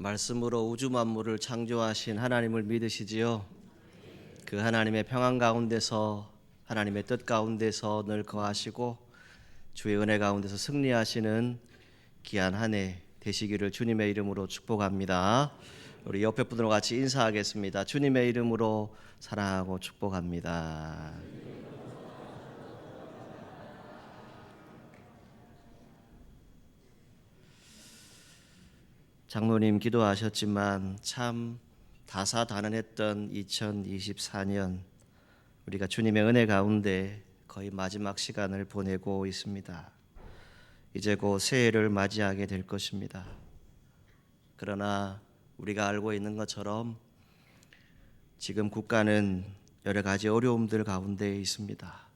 말씀으로 우주 만물을 창조하신 하나님을 믿으시지요? 그 하나님의 평안 가운데서 하나님의 뜻 가운데서 늘 거하시고 주의 은혜 가운데서 승리하시는 귀한 한 해 되시기를 주님의 이름으로 축복합니다. 우리 옆에 분들과 같이 인사하겠습니다. 주님의 이름으로 사랑하고 축복합니다. 장로님 기도하셨지만 참 다사다난했던 2024년, 우리가 주님의 은혜 가운데 거의 마지막 시간을 보내고 있습니다. 이제 곧 새해를 맞이하게 될 것입니다. 그러나 우리가 알고 있는 것처럼 지금 국가는 여러 가지 어려움들 가운데 있습니다.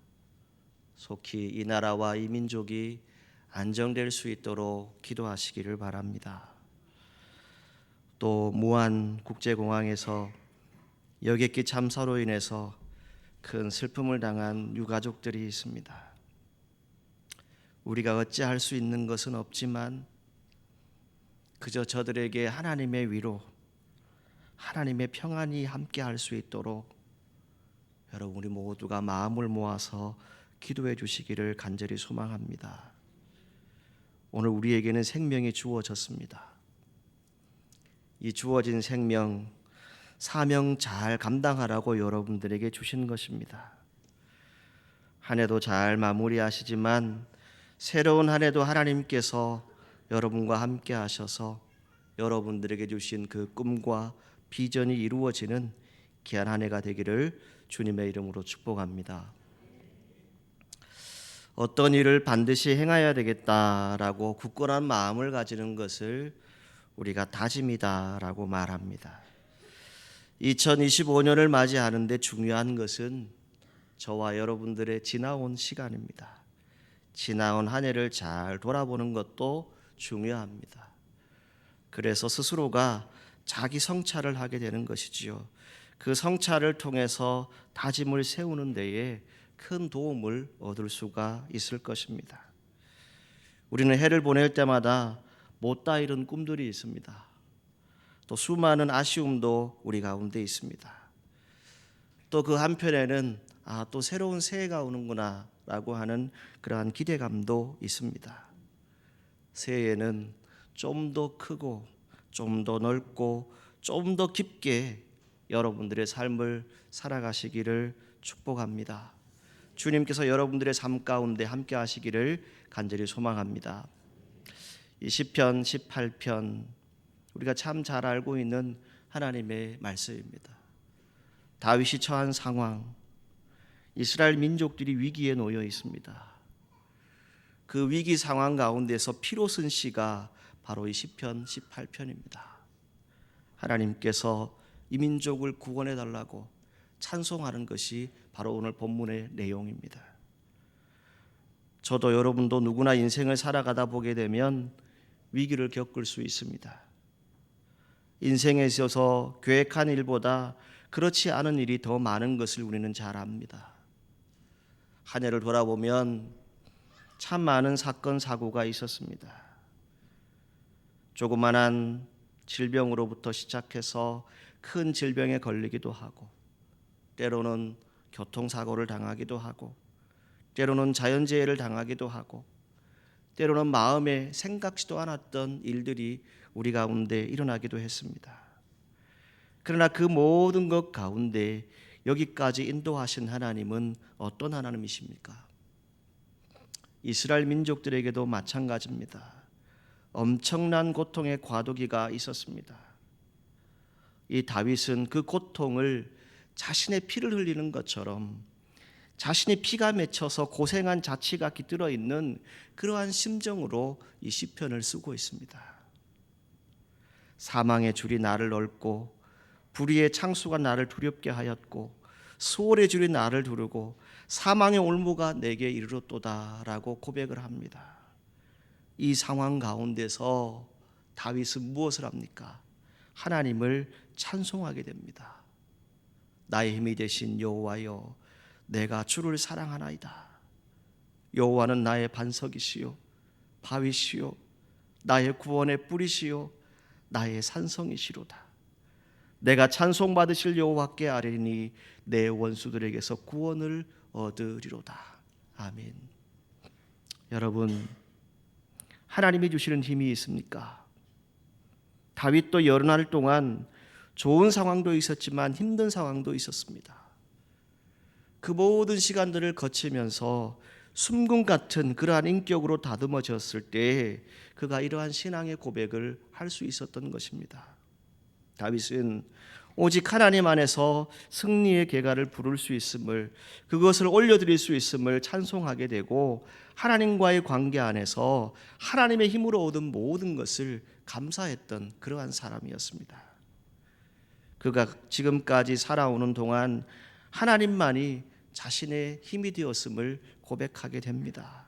속히 이 나라와 이 민족이 안정될 수 있도록 기도하시기를 바랍니다. 또 무안 국제공항에서 여객기 참사로 인해서 큰 슬픔을 당한 유가족들이 있습니다. 우리가 어찌할 수 있는 것은 없지만 그저 저들에게 하나님의 위로, 하나님의 평안이 함께할 수 있도록 여러분 우리 모두가 마음을 모아서 기도해 주시기를 간절히 소망합니다. 오늘 우리에게는 생명이 주어졌습니다. 이 주어진 생명, 사명 잘 감당하라고 여러분들에게 주신 것입니다. 한 해도 잘 마무리하시지만 새로운 한 해도 하나님께서 여러분과 함께 하셔서 여러분들에게 주신 그 꿈과 비전이 이루어지는 귀한 한 해가 되기를 주님의 이름으로 축복합니다. 어떤 일을 반드시 행해야 되겠다라고 굳건한 마음을 가지는 것을 우리가 다짐이다라고 말합니다. 2025년을 맞이하는데 중요한 것은 저와 여러분들의 지나온 시간입니다. 지나온 한 해를 잘 돌아보는 것도 중요합니다. 그래서 스스로가 자기 성찰을 하게 되는 것이지요. 그 성찰을 통해서 다짐을 세우는 데에 큰 도움을 얻을 수가 있을 것입니다. 우리는 해를 보낼 때마다 못다 이룬 꿈들이 있습니다. 또 수많은 아쉬움도 우리 가운데 있습니다. 또 그 한편에는 또 새로운 새해가 오는구나 라고 하는 그러한 기대감도 있습니다. 새해에는 좀 더 크고 좀 더 넓고 좀 더 깊게 여러분들의 삶을 살아가시기를 축복합니다. 주님께서 여러분들의 삶 가운데 함께 하시기를 간절히 소망합니다. 이 시편 18편 우리가 참 잘 알고 있는 하나님의 말씀입니다. 다윗이 처한 상황, 이스라엘 민족들이 위기에 놓여 있습니다. 그 위기 상황 가운데서 피로 쓴 시가 바로 이 시편 18편입니다. 하나님께서 이 민족을 구원해 달라고 찬송하는 것이 바로 오늘 본문의 내용입니다. 저도 여러분도 누구나 인생을 살아가다 보게 되면 위기를 겪을 수 있습니다. 인생에 있어서 계획한 일보다 그렇지 않은 일이 더 많은 것을 우리는 잘 압니다. 한 해를 돌아보면 참 많은 사건 사고가 있었습니다. 조그만한 질병으로부터 시작해서 큰 질병에 걸리기도 하고, 때로는 교통사고를 당하기도 하고, 때로는 자연재해를 당하기도 하고, 때로는 마음에 생각지도 않았던 일들이 우리 가운데 일어나기도 했습니다. 그러나 그 모든 것 가운데 여기까지 인도하신 하나님은 어떤 하나님이십니까? 이스라엘 민족들에게도 마찬가지입니다. 엄청난 고통의 과도기가 있었습니다. 이 다윗은 그 고통을 자신의 피를 흘리는 것처럼 자신의 피가 맺혀서 고생한 자취가 깃들어 있는 그러한 심정으로 이 시편을 쓰고 있습니다. 사망의 줄이 나를 얽고 불의의 창수가 나를 두렵게 하였고 수월의 줄이 나를 두르고 사망의 올무가 내게 이르렀도다라고 고백을 합니다. 이 상황 가운데서 다윗은 무엇을 합니까? 하나님을 찬송하게 됩니다. 나의 힘이 되신 여호와여, 내가 주를 사랑하나이다. 여호와는 나의 반석이시요 바위시요 나의 구원의 뿌리시요 나의 산성이시로다. 내가 찬송받으실 여호와께 아뢰니 내 원수들에게서 구원을 얻으리로다. 아멘. 여러분, 하나님이 주시는 힘이 있습니까? 다윗도 여러 날 동안 좋은 상황도 있었지만 힘든 상황도 있었습니다. 그 모든 시간들을 거치면서 숨금 같은 그러한 인격으로 다듬어졌을 때 그가 이러한 신앙의 고백을 할 수 있었던 것입니다. 다윗은 오직 하나님 안에서 승리의 계가를 부를 수 있음을, 그것을 올려드릴 수 있음을 찬송하게 되고, 하나님과의 관계 안에서 하나님의 힘으로 얻은 모든 것을 감사했던 그러한 사람이었습니다. 그가 지금까지 살아오는 동안 하나님만이 자신의 힘이 되었음을 고백하게 됩니다.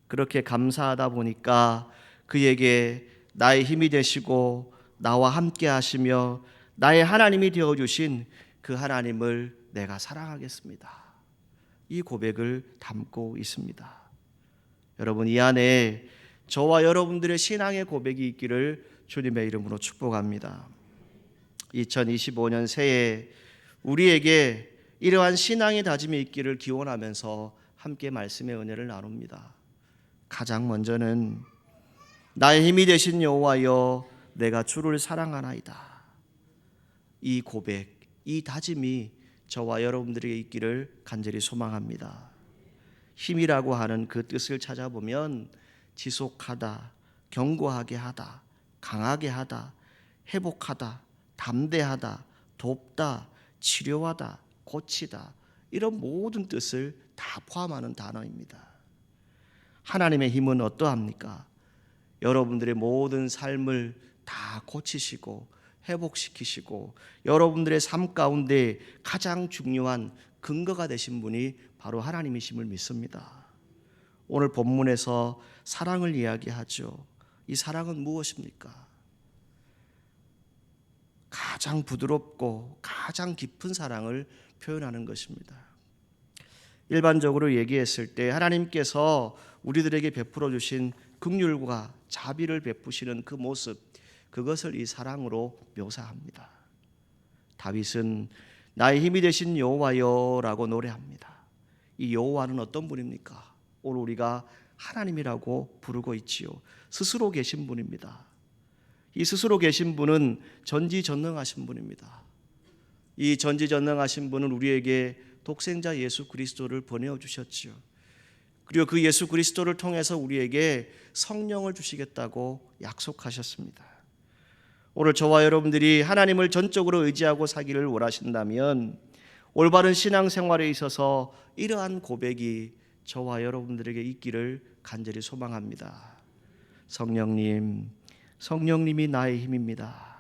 그렇게 감사하다 보니까 그에게 나의 힘이 되시고 나와 함께 하시며 나의 하나님이 되어주신 그 하나님을 내가 사랑하겠습니다. 이 고백을 담고 있습니다. 여러분, 이 안에 저와 여러분들의 신앙의 고백이 있기를 주님의 이름으로 축복합니다. 2025년 새해 우리에게 이러한 신앙의 다짐이 있기를 기원하면서 함께 말씀의 은혜를 나눕니다. 가장 먼저는 나의 힘이 되신 여호와여 내가 주를 사랑하나이다. 이 고백, 이 다짐이 저와 여러분들에게 있기를 간절히 소망합니다. 힘이라고 하는 그 뜻을 찾아보면 지속하다, 견고하게 하다, 강하게 하다, 회복하다, 담대하다, 돕다, 치료하다, 고치다, 이런 모든 뜻을 다 포함하는 단어입니다. 하나님의 힘은 어떠합니까? 여러분들의 모든 삶을 다 고치시고 회복시키시고 여러분들의 삶 가운데 가장 중요한 근거가 되신 분이 바로 하나님이심을 믿습니다. 오늘 본문에서 사랑을 이야기하죠. 이 사랑은 무엇입니까? 가장 부드럽고 가장 깊은 사랑을 표현하는 것입니다. 일반적으로 얘기했을 때 하나님께서 우리들에게 베풀어 주신 긍휼과 자비를 베푸시는 그 모습, 그것을 이 사랑으로 묘사합니다. 다윗은 나의 힘이 되신 여호와여라고 노래합니다. 이 여호와는 어떤 분입니까? 오늘 우리가 하나님이라고 부르고 있지요. 스스로 계신 분입니다. 이 스스로 계신 분은 전지전능하신 분입니다. 이 전지전능하신 분은 우리에게 독생자 예수 그리스도를 보내어 주셨지요. 그리고 그 예수 그리스도를 통해서 우리에게 성령을 주시겠다고 약속하셨습니다. 오늘 저와 여러분들이 하나님을 전적으로 의지하고 사기를 원하신다면 올바른 신앙생활에 있어서 이러한 고백이 저와 여러분들에게 있기를 간절히 소망합니다. 성령님, 성령님이 나의 힘입니다.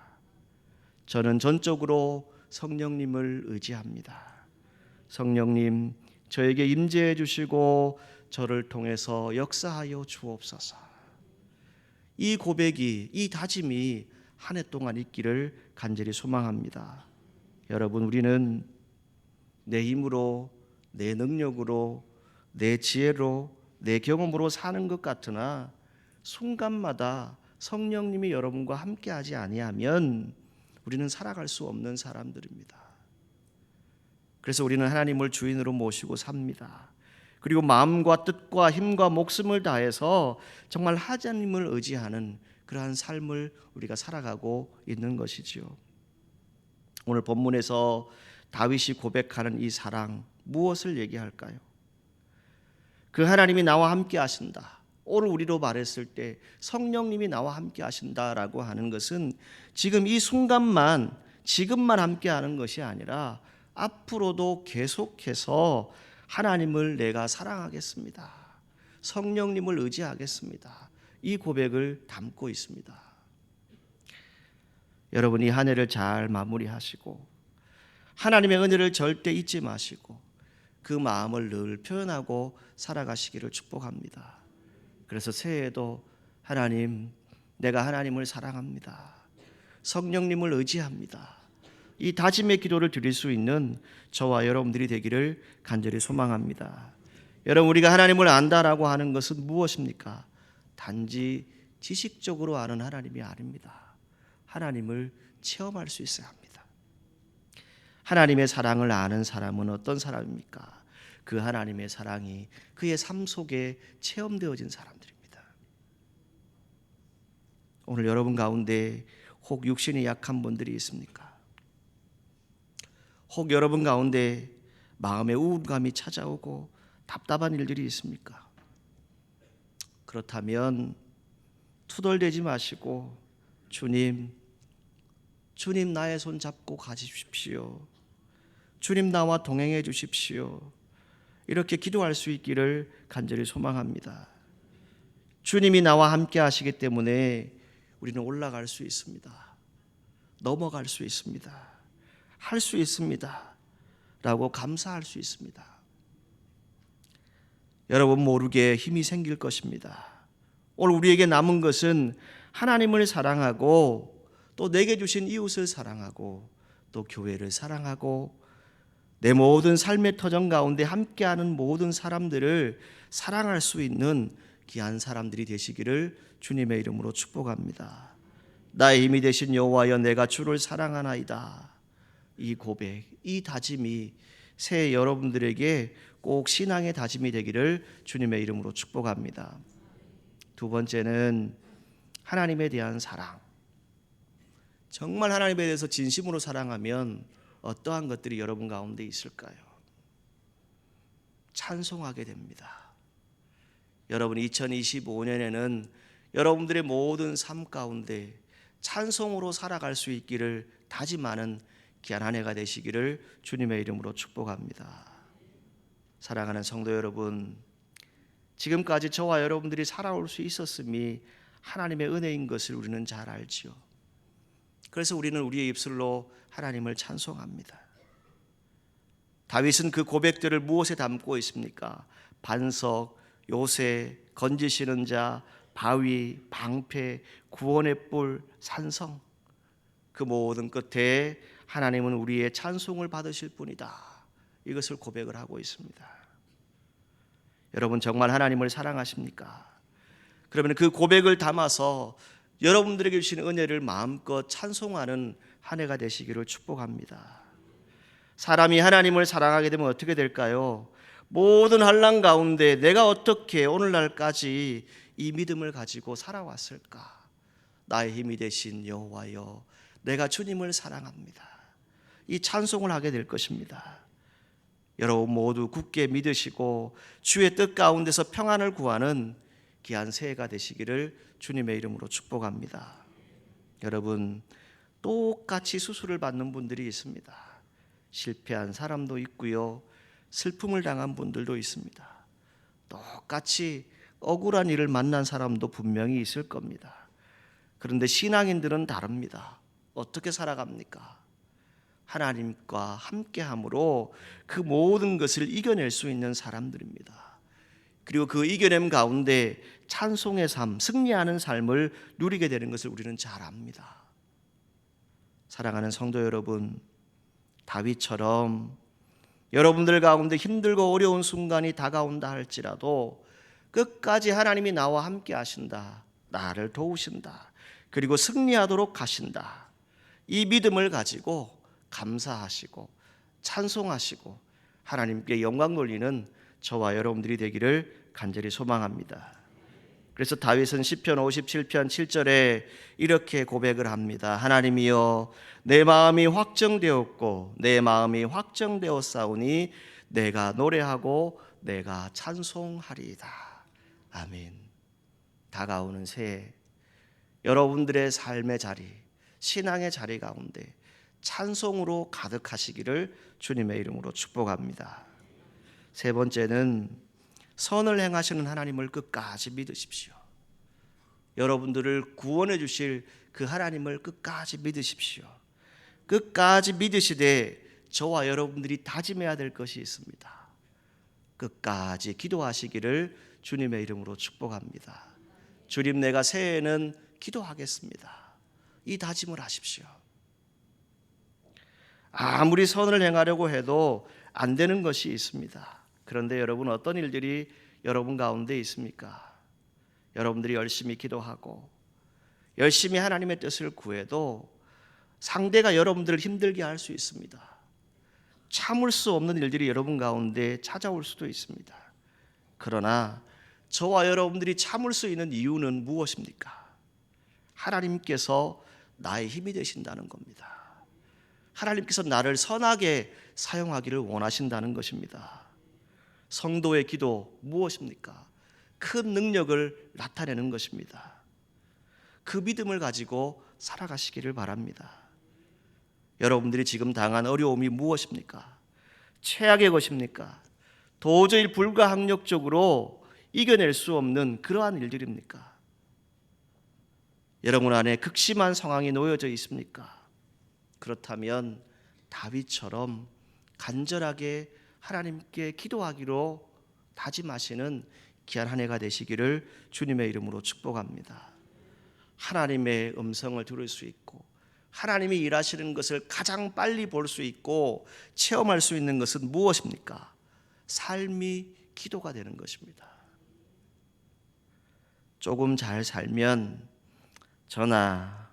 저는 전적으로 성령님을 의지합니다. 성령님, 저에게 임재해 주시고 저를 통해서 역사하여 주옵소서. 이 고백이, 이 다짐이 한 해 동안 있기를 간절히 소망합니다. 여러분, 우리는 내 힘으로, 내 능력으로, 내 지혜로, 내 경험으로 사는 것 같으나 순간마다 성령님이 여러분과 함께하지 아니하면 우리는 살아갈 수 없는 사람들입니다. 그래서 우리는 하나님을 주인으로 모시고 삽니다. 그리고 마음과 뜻과 힘과 목숨을 다해서 정말 하나님을 의지하는 그러한 삶을 우리가 살아가고 있는 것이지요. 오늘 본문에서 다윗이 고백하는 이 사랑, 무엇을 얘기할까요? 그 하나님이 나와 함께 하신다. 오늘 우리로 말했을 때 성령님이 나와 함께 하신다라고 하는 것은 지금 이 순간만, 지금만 함께 하는 것이 아니라 앞으로도 계속해서 하나님을 내가 사랑하겠습니다. 성령님을 의지하겠습니다. 이 고백을 담고 있습니다. 여러분이 한 해를 잘 마무리하시고 하나님의 은혜를 절대 잊지 마시고 그 마음을 늘 표현하고 살아가시기를 축복합니다. 그래서 새해에도 하나님, 내가 하나님을 사랑합니다. 성령님을 의지합니다. 이 다짐의 기도를 드릴 수 있는 저와 여러분들이 되기를 간절히 소망합니다. 여러분, 우리가 하나님을 안다라고 하는 것은 무엇입니까? 단지 지식적으로 아는 하나님이 아닙니다. 하나님을 체험할 수 있어야 합니다. 하나님의 사랑을 아는 사람은 어떤 사람입니까? 그 하나님의 사랑이 그의 삶 속에 체험되어진 사람들입니다. 오늘 여러분 가운데 혹 육신이 약한 분들이 있습니까? 혹 여러분 가운데 마음의 우울감이 찾아오고 답답한 일들이 있습니까? 그렇다면 투덜대지 마시고 주님 나의 손 잡고 가주십시오. 주님 나와 동행해 주십시오. 이렇게 기도할 수 있기를 간절히 소망합니다. 주님이 나와 함께 하시기 때문에 우리는 올라갈 수 있습니다. 넘어갈 수 있습니다. 할 수 있습니다. 라고 감사할 수 있습니다. 여러분 모르게 힘이 생길 것입니다. 오늘 우리에게 남은 것은 하나님을 사랑하고 또 내게 주신 이웃을 사랑하고 또 교회를 사랑하고 내 모든 삶의 터전 가운데 함께하는 모든 사람들을 사랑할 수 있는 귀한 사람들이 되시기를 주님의 이름으로 축복합니다. 나의 힘이 되신 여호와여 내가 주를 사랑하나이다. 이 고백, 이 다짐이 새해 여러분들에게 꼭 신앙의 다짐이 되기를 주님의 이름으로 축복합니다. 두 번째는 하나님에 대한 사랑. 정말 하나님에 대해서 진심으로 사랑하면 어떠한 것들이 여러분 가운데 있을까요? 찬송하게 됩니다. 여러분 2025년에는 여러분들의 모든 삶 가운데 찬송으로 살아갈 수 있기를 다짐하는 귀한 한 해가 되시기를 주님의 이름으로 축복합니다. 사랑하는 성도 여러분, 지금까지 저와 여러분들이 살아올 수 있었음이 하나님의 은혜인 것을 우리는 잘 알지요. 그래서 우리는 우리의 입술로 하나님을 찬송합니다. 다윗은 그 고백들을 무엇에 담고 있습니까? 반석, 요새, 건지시는 자, 바위, 방패, 구원의 뿔, 산성. 그 모든 끝에 하나님은 우리의 찬송을 받으실 분이다. 이것을 고백을 하고 있습니다. 여러분 정말 하나님을 사랑하십니까? 그러면 그 고백을 담아서 여러분들에게 주신 은혜를 마음껏 찬송하는 한 해가 되시기를 축복합니다. 사람이 하나님을 사랑하게 되면 어떻게 될까요? 모든 환난 가운데 내가 어떻게 오늘날까지 이 믿음을 가지고 살아왔을까? 나의 힘이 되신 여호와여, 내가 주님을 사랑합니다. 이 찬송을 하게 될 것입니다. 여러분 모두 굳게 믿으시고 주의 뜻 가운데서 평안을 구하는 귀한 새해가 되시기를 주님의 이름으로 축복합니다. 여러분 똑같이 수술을 받는 분들이 있습니다. 실패한 사람도 있고요, 슬픔을 당한 분들도 있습니다. 똑같이 억울한 일을 만난 사람도 분명히 있을 겁니다. 그런데 신앙인들은 다릅니다. 어떻게 살아갑니까? 하나님과 함께함으로 그 모든 것을 이겨낼 수 있는 사람들입니다. 그리고 그 이겨냄 가운데 찬송의 삶, 승리하는 삶을 누리게 되는 것을 우리는 잘 압니다. 사랑하는 성도 여러분, 다윗처럼 여러분들 가운데 힘들고 어려운 순간이 다가온다 할지라도 끝까지 하나님이 나와 함께 하신다, 나를 도우신다, 그리고 승리하도록 하신다, 이 믿음을 가지고 감사하시고 찬송하시고 하나님께 영광 돌리는 저와 여러분들이 되기를 간절히 소망합니다. 그래서 다윗은 시편 57편 7절에 이렇게 고백을 합니다. 하나님이여 내 마음이 확정되었고 내 마음이 확정되었사오니 내가 노래하고 내가 찬송하리이다. 아멘. 다가오는 새해 여러분들의 삶의 자리, 신앙의 자리 가운데 찬송으로 가득하시기를 주님의 이름으로 축복합니다. 세 번째는 선을 행하시는 하나님을 끝까지 믿으십시오. 여러분들을 구원해 주실 그 하나님을 끝까지 믿으십시오. 끝까지 믿으시되 저와 여러분들이 다짐해야 될 것이 있습니다. 끝까지 기도하시기를 주님의 이름으로 축복합니다. 주님, 내가 새해에는 기도하겠습니다. 이 다짐을 하십시오. 아무리 선을 행하려고 해도 안 되는 것이 있습니다. 그런데 여러분 어떤 일들이 여러분 가운데 있습니까? 여러분들이 열심히 기도하고 열심히 하나님의 뜻을 구해도 상대가 여러분들을 힘들게 할 수 있습니다. 참을 수 없는 일들이 여러분 가운데 찾아올 수도 있습니다. 그러나 저와 여러분들이 참을 수 있는 이유는 무엇입니까? 하나님께서 나의 힘이 되신다는 겁니다. 하나님께서 나를 선하게 사용하기를 원하신다는 것입니다. 성도의 기도 무엇입니까? 큰 능력을 나타내는 것입니다. 그 믿음을 가지고 살아가시기를 바랍니다. 여러분들이 지금 당한 어려움이 무엇입니까? 최악의 것입니까? 도저히 불가항력적으로 이겨낼 수 없는 그러한 일들입니까? 여러분 안에 극심한 상황이 놓여져 있습니까? 그렇다면 다윗처럼 간절하게 하나님께 기도하기로 다짐하시는 귀한 한 해가 되시기를 주님의 이름으로 축복합니다. 하나님의 음성을 들을 수 있고 하나님이 일하시는 것을 가장 빨리 볼 수 있고 체험할 수 있는 것은 무엇입니까? 삶이 기도가 되는 것입니다. 조금 잘 살면 저나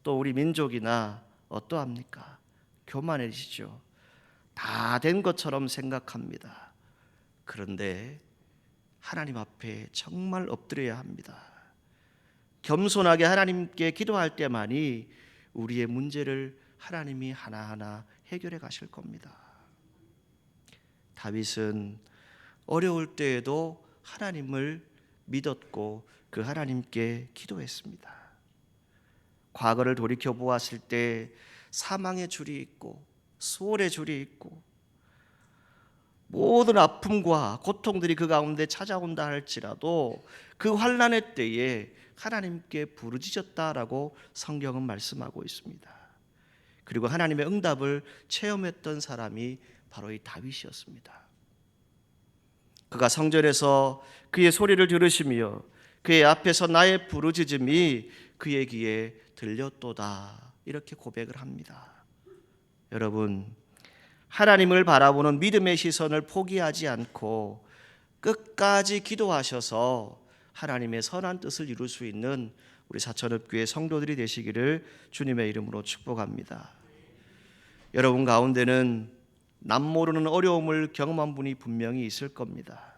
또 우리 민족이나 어떠합니까? 교만해지죠. 다 된 것처럼 생각합니다. 그런데 하나님 앞에 정말 엎드려야 합니다. 겸손하게 하나님께 기도할 때만이 우리의 문제를 하나님이 하나하나 해결해 가실 겁니다. 다윗은 어려울 때에도 하나님을 믿었고 그 하나님께 기도했습니다. 과거를 돌이켜 보았을 때 사망의 줄이 있고 수월의 줄이 있고 모든 아픔과 고통들이 그 가운데 찾아온다 할지라도 그 환난의 때에 하나님께 부르짖었다라고 성경은 말씀하고 있습니다. 그리고 하나님의 응답을 체험했던 사람이 바로 이 다윗이었습니다. 그가 성전에서 그의 소리를 들으시며 그의 앞에서 나의 부르짖음이 그의 귀에 들렸도다 이렇게 고백을 합니다. 여러분, 하나님을 바라보는 믿음의 시선을 포기하지 않고 끝까지 기도하셔서 하나님의 선한 뜻을 이룰 수 있는 우리 사천읍교회 성도들이 되시기를 주님의 이름으로 축복합니다. 여러분 가운데는 남모르는 어려움을 경험한 분이 분명히 있을 겁니다.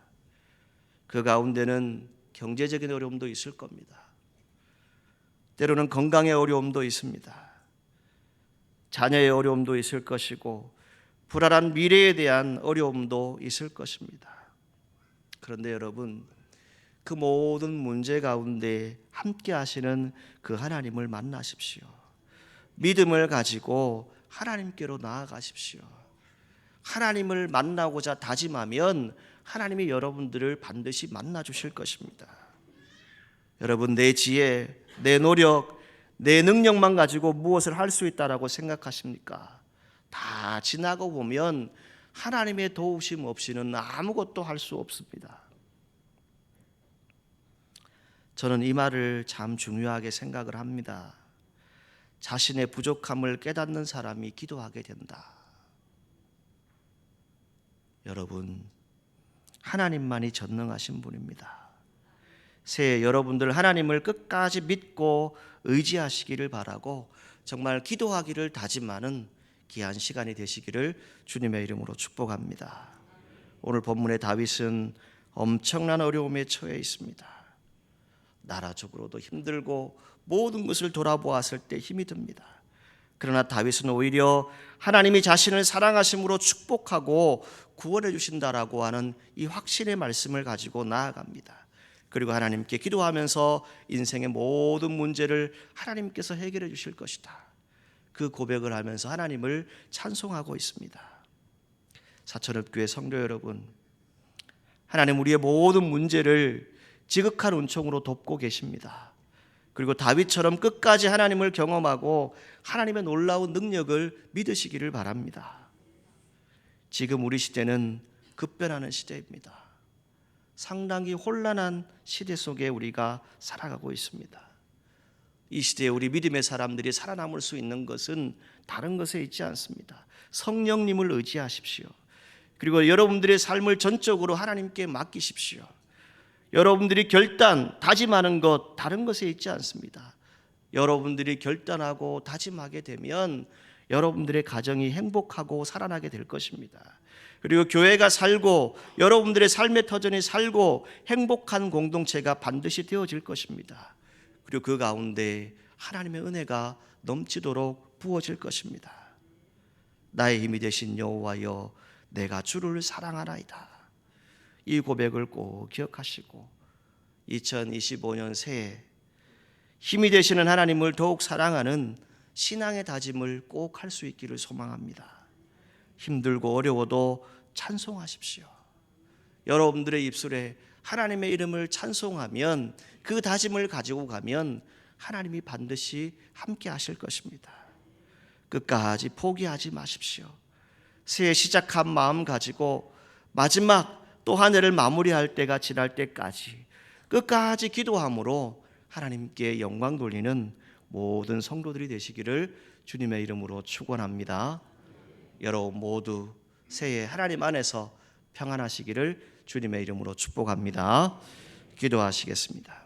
그 가운데는 경제적인 어려움도 있을 겁니다. 때로는 건강의 어려움도 있습니다. 자녀의 어려움도 있을 것이고 불안한 미래에 대한 어려움도 있을 것입니다. 그런데 여러분, 그 모든 문제 가운데 함께 하시는 그 하나님을 만나십시오. 믿음을 가지고 하나님께로 나아가십시오. 하나님을 만나고자 다짐하면 하나님이 여러분들을 반드시 만나 주실 것입니다. 여러분, 내 지혜, 내 노력, 내 능력만 가지고 무엇을 할 수 있다라고 생각하십니까? 다 지나고 보면 하나님의 도우심 없이는 아무것도 할 수 없습니다. 저는 이 말을 참 중요하게 생각을 합니다. 자신의 부족함을 깨닫는 사람이 기도하게 된다. 여러분, 하나님만이 전능하신 분입니다. 새해 여러분들 하나님을 끝까지 믿고 의지하시기를 바라고 정말 기도하기를 다짐하는 귀한 시간이 되시기를 주님의 이름으로 축복합니다. 오늘 본문의 다윗은 엄청난 어려움에 처해 있습니다. 나라적으로도 힘들고 모든 것을 돌아보았을 때 힘이 듭니다. 그러나 다윗은 오히려 하나님이 자신을 사랑하심으로 축복하고 구원해 주신다라고 하는 이 확신의 말씀을 가지고 나아갑니다. 그리고 하나님께 기도하면서 인생의 모든 문제를 하나님께서 해결해 주실 것이다. 그 고백을 하면서 하나님을 찬송하고 있습니다. 사천읍교회 성도 여러분, 하나님 우리의 모든 문제를 지극한 은총으로 돕고 계십니다. 그리고 다윗처럼 끝까지 하나님을 경험하고 하나님의 놀라운 능력을 믿으시기를 바랍니다. 지금 우리 시대는 급변하는 시대입니다. 상당히 혼란한 시대 속에 우리가 살아가고 있습니다. 이 시대에 우리 믿음의 사람들이 살아남을 수 있는 것은 다른 것에 있지 않습니다. 성령님을 의지하십시오. 그리고 여러분들의 삶을 전적으로 하나님께 맡기십시오. 여러분들이 다짐하는 것 다른 것에 있지 않습니다. 여러분들이 결단하고 다짐하게 되면 여러분들의 가정이 행복하고 살아나게 될 것입니다. 그리고 교회가 살고 여러분들의 삶의 터전이 살고 행복한 공동체가 반드시 되어질 것입니다. 그리고 그 가운데 하나님의 은혜가 넘치도록 부어질 것입니다. 나의 힘이 되신 여호와여, 내가 주를 사랑하나이다. 이 고백을 꼭 기억하시고 2025년 새해 힘이 되시는 하나님을 더욱 사랑하는 신앙의 다짐을 꼭 할 수 있기를 소망합니다. 힘들고 어려워도 찬송하십시오. 여러분들의 입술에 하나님의 이름을 찬송하면, 그 다짐을 가지고 가면 하나님이 반드시 함께 하실 것입니다. 끝까지 포기하지 마십시오. 새해 시작한 마음 가지고 마지막 또 한 해를 마무리할 때가 지날 때까지 끝까지 기도함으로 하나님께 영광 돌리는 모든 성도들이 되시기를 주님의 이름으로 축원합니다. 여러분 모두 새해 하나님 안에서 평안하시기를 주님의 이름으로 축복합니다. 기도하시겠습니다.